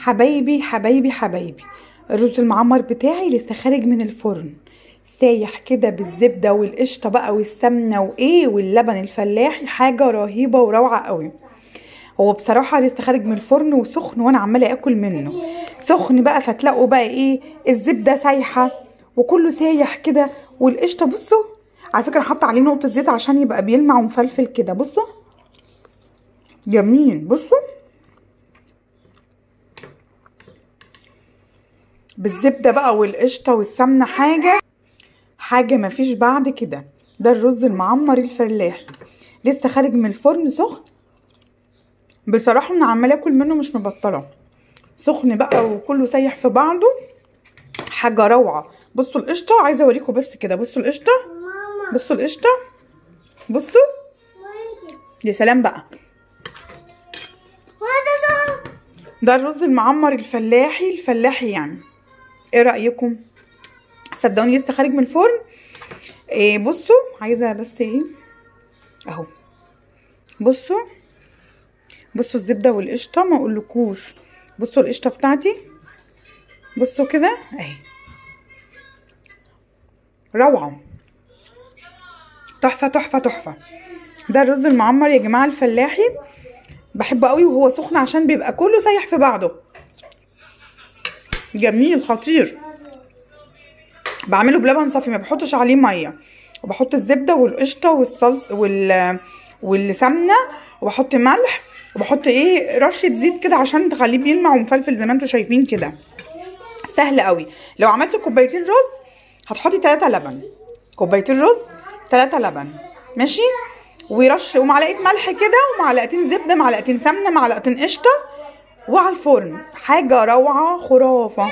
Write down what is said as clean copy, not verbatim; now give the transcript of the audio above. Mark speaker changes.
Speaker 1: حبايبي حبايبي حبايبي، الرز المعمر بتاعي لسه خارج من الفرن، سايح كده بالزبده والقشطه بقى والسمنه وايه واللبن الفلاحي، حاجه رهيبه وروعه قوي. هو بصراحه لسه خارج من الفرن وسخن وانا عماله اكل منه سخن بقى، فتلاقوا بقى ايه الزبده سايحه وكله سايح كده، والقشطه بصوا على فكره حاطه عليه نقطه زيت عشان يبقى بيلمع ومفلفل كده، بصوا جميل. بصوا بالزبده بقى والقشطه والسمنه، حاجه مفيش بعد كده. ده الرز المعمر الفلاحي لسه خارج من الفرن سخن، بصراحه انا عماله اكل منه مش مبطله، سخن بقى وكله سايح في بعضه، حاجه روعه. بصوا القشطه، عايزه اوريكم بس كده، بصوا القشطه، بصوا القشطه، بصوا يا سلام بقى. ده الرز المعمر الفلاحي يعني، ايه رايكم؟ صدقوني لسه خارج من الفرن. بصوا عايزه بس ايه اهو، بصوا الزبده والقشطه ما اقولكوش، بصوا القشطه بتاعتي، بصوا كده اهي، روعه، تحفه تحفه تحفه. ده الرز المعمر يا جماعه الفلاحي، بحبه قوي وهو سخن عشان بيبقى كله سايح في بعضه، جميل خطير. بعمله بلبن صافي، ما بحطش عليه ميه، وبحط الزبده والقشطه والصلصه والسمنه، وبحط ملح، وبحط ايه رشه زيت كده عشان تخليه بيلمع ومفلفل زي ما انتم شايفين كده، سهل قوي. لو عملتي كوبايتين رز هتحطي 3 لبن، كوبايتين رز 3 لبن ماشي، ومعلقه ملح كده، ومعلقتين زبده، معلقتين سمنه، معلقتين قشطه، وعلى الفرن، حاجه روعه خرافه.